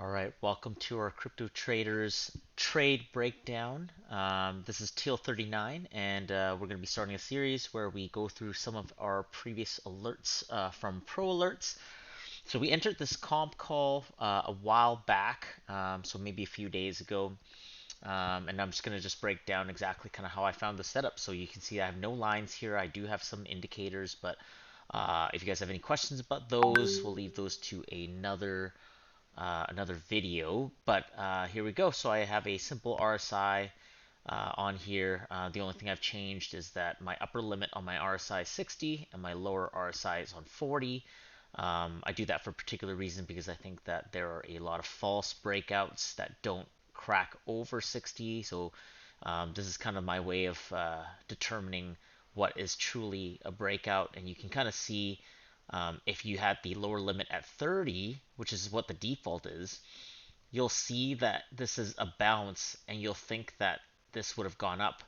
All right, welcome to our Crypto Traders trade breakdown. This is Teal39, and we're going to be starting a series where we go through some of our previous alerts from Pro Alerts. So we entered this comp call a while back, so maybe a few days ago, and I'm just going to just break down exactly kind of how I found the setup. So you can see I have no lines here. I do have some indicators, but if you guys have any questions about those, we'll leave those to another video, but here we go. So I have a simple RSI on here. The only thing I've changed is that my upper limit on my RSI is 60 and my lower RSI is on 40. I do that for a particular reason because I think that there are a lot of false breakouts that don't crack over 60. So this is kind of my way of determining what is truly a breakout, and you can kind of see if you had the lower limit at 30, which is what the default is, you'll see that this is a bounce and you'll think that this would have gone up.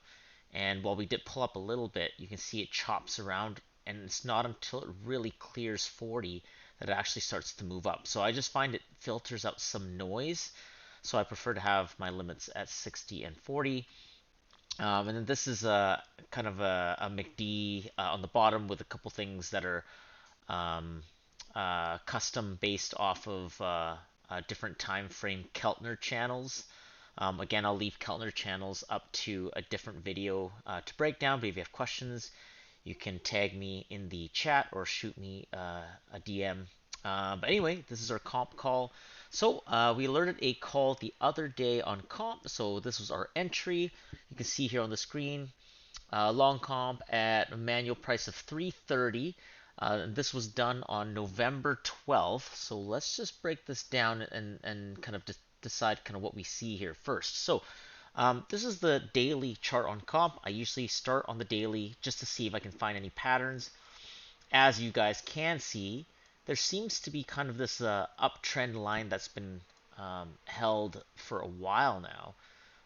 And while we did pull up a little bit, you can see it chops around, and it's not until it really clears 40 that it actually starts to move up. So I just find it filters out some noise. So I prefer to have my limits at 60 and 40. And then this is a kind of a MACD on the bottom with a couple things that are um, custom based off of different time frame Keltner channels. Again, I'll leave Keltner channels up to a different video to break down, but if you have questions, you can tag me in the chat or shoot me a DM. But anyway, this is our comp call. So we alerted a call the other day on comp. So this was our entry. You can see here on the screen, long comp at a manual price of 330. This was done on November 12th. So let's just break this down and kind of decide kind of what we see here first. So this is the daily chart on comp. I usually start on the daily just to see if I can find any patterns. As you guys can see, there seems to be kind of this uptrend line that's been held for a while now.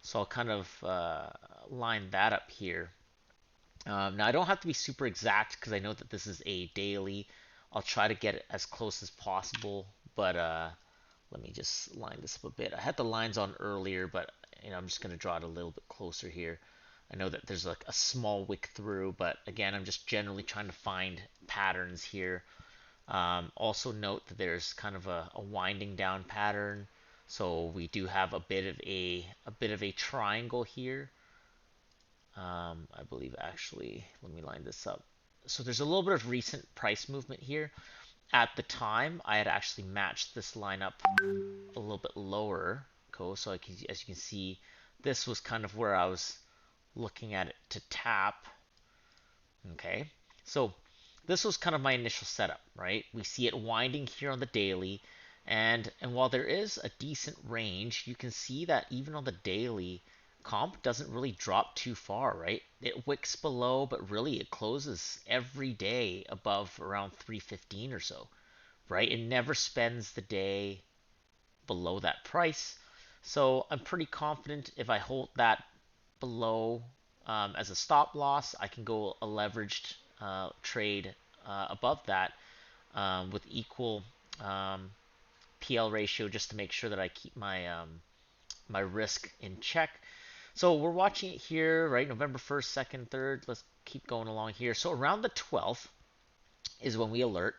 So I'll kind of line that up here. Now I don't have to be super exact because I know that this is a daily. I'll try to get it as close as possible, but let me just line this up a bit. I had the lines on earlier, but I'm just going to draw it a little bit closer here. I know that there's like a small wick through, but again, I'm just generally trying to find patterns here. Also note that there's kind of a winding down pattern, so we do have a bit of a triangle here. I believe actually, let me line this up. So there's a little bit of recent price movement here. At the time, I had actually matched this line up a little bit lower. Cool. So as you can see, this was kind of where I was looking at it to tap. Okay. So this was kind of my initial setup, right? We see it winding here on the daily, and while there is a decent range, you can see that even on the daily, comp doesn't really drop too far, right? It wicks below, but really it closes every day above around 315 or so, right? It never spends the day below that price. So I'm pretty confident if I hold that below as a stop loss, I can go a leveraged trade above that with equal PL ratio just to make sure that I keep my risk in check. So we're watching it here, right? November 1st, 2nd, 3rd. Let's keep going along here. So around the 12th is when we alert.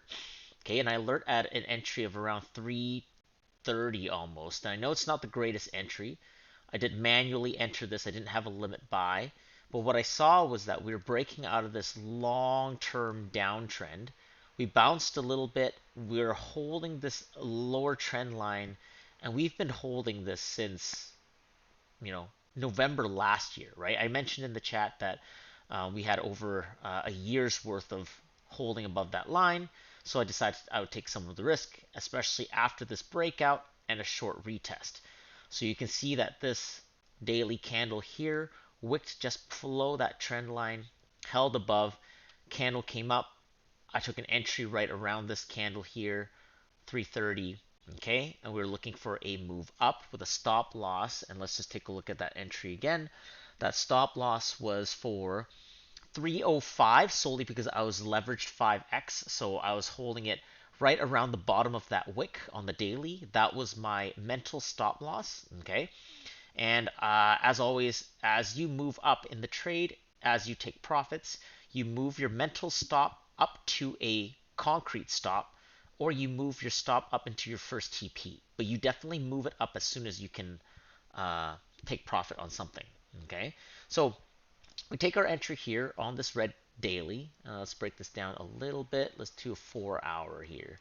Okay, and I alert at an entry of around 330 almost. And I know it's not the greatest entry. I did manually enter this. I didn't have a limit buy. But what I saw was that we were breaking out of this long-term downtrend. We bounced a little bit. We're holding this lower trend line, and we've been holding this since, November last year, right? I mentioned in the chat that we had over a year's worth of holding above that line. So I decided I would take some of the risk, especially after this breakout and a short retest. So you can see that this daily candle here wicked just below that trend line, held above, candle came up. I took an entry right around this candle here, 330. Okay, and we're looking for a move up with a stop loss. And let's just take a look at that entry again. That stop loss was for 305 solely because I was leveraged 5x, so I was holding it right around the bottom of that wick on the daily. That was my mental stop loss. Okay. And as always, as you move up in the trade, as you take profits, you move your mental stop up to a concrete stop, or you move your stop up into your first TP. But you definitely move it up as soon as you can take profit on something. Okay, so we take our entry here on this red daily. Let's break this down a little bit. Let's do a 4-hour here.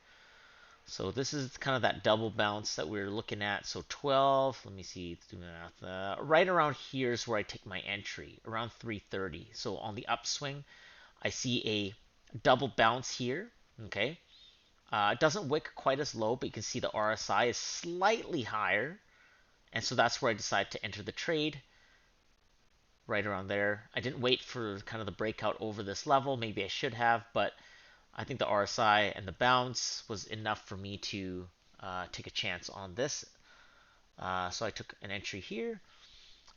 So this is kind of that double bounce that we're looking at. So 12, let me see, let's do math. Right around here is where I take my entry, around 330. So on the upswing, I see a double bounce here. Okay. It doesn't wick quite as low, but you can see the RSI is slightly higher. And so that's where I decide to enter the trade, right around there. I didn't wait for kind of the breakout over this level. Maybe I should have, but I think the RSI and the bounce was enough for me to take a chance on this. So I took an entry here.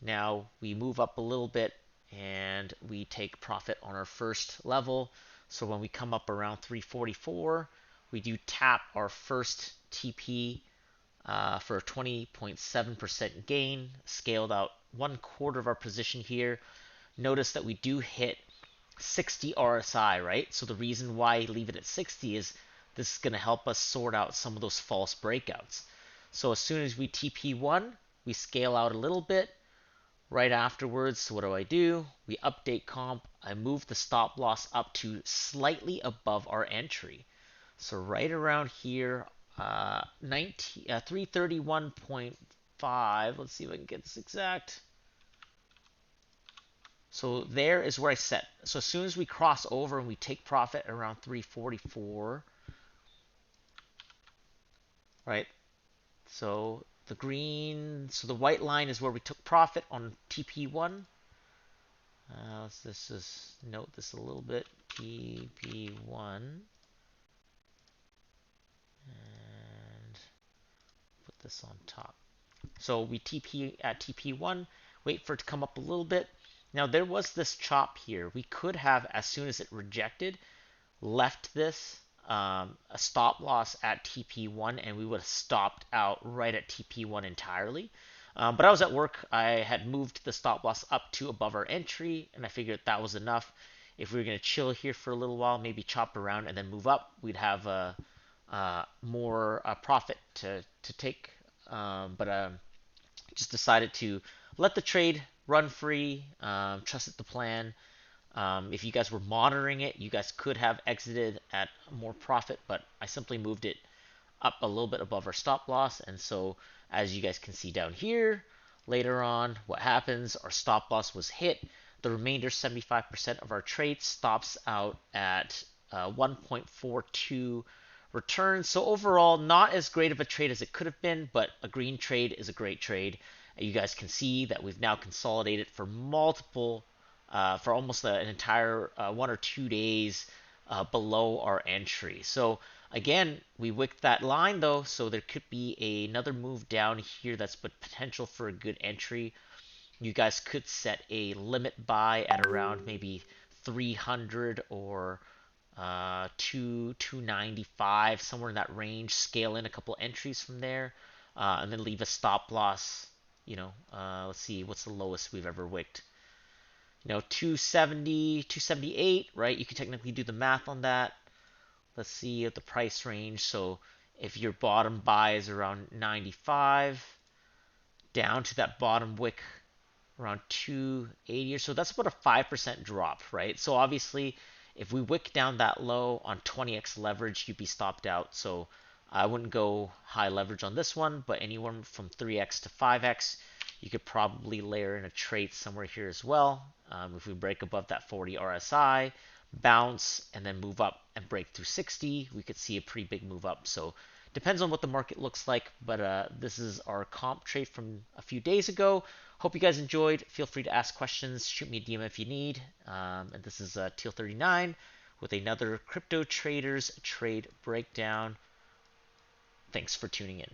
Now we move up a little bit and we take profit on our first level. So when we come up around 344, we do tap our first TP for a 20.7% gain, scaled out 1/4 of our position here. Notice that we do hit 60 RSI, right? So the reason why I leave it at 60 is this is going to help us sort out some of those false breakouts. So as soon as we TP1, we scale out a little bit. Right afterwards, so what do? We update comp. I move the stop loss up to slightly above our entry. So right around here, 331.5. Let's see if I can get this exact. So there is where I set. So as soon as we cross over and we take profit around 344, right? So the green, so the white line is where we took profit on TP1. Let's just note this a little bit. TP1. And put this on top. So we TP at TP1, wait for it to come up a little bit. Now there was this chop here. We could have, as soon as it rejected, left this a stop loss at TP1 and we would have stopped out right at TP1 entirely. But I was at work. I had moved the stop loss up to above our entry and I figured that was enough. If we were going to chill here for a little while, maybe chop around and then move up, we'd have more profit to take. But just decided to let the trade run free, trusted the plan. If you guys were monitoring it, you guys could have exited at more profit, but I simply moved it up a little bit above our stop loss. And so as you guys can see down here, later on, what happens, our stop loss was hit. The remainder 75% of our trade stops out at 1.42 returns. So overall, not as great of a trade as it could have been, but a green trade is a great trade. You guys can see that we've now consolidated for multiple for almost an entire 1 or 2 days below our entry. So again, we wicked that line though, so there could be another move down here that's potential for a good entry. You guys could set a limit buy at around maybe 300 or 295, somewhere in that range. Scale in a couple entries from there, and then leave a stop loss. Let's see, what's the lowest we've ever wicked? 270, 278, right? You can technically do the math on that. Let's see at the price range. So if your bottom buy is around 95, down to that bottom wick around 280 or so, that's about a 5% drop, right? So obviously, if we wick down that low on 20x leverage, you'd be stopped out. So I wouldn't go high leverage on this one, but anywhere from 3x to 5x, you could probably layer in a trade somewhere here as well. If we break above that 40 RSI, bounce, and then move up and break through 60, we could see a pretty big move up. So depends on what the market looks like, but this is our comp trade from a few days ago. Hope you guys enjoyed. Feel free to ask questions. Shoot me a DM if you need. And this is Teal39 with another Crypto Traders Trade Breakdown. Thanks for tuning in.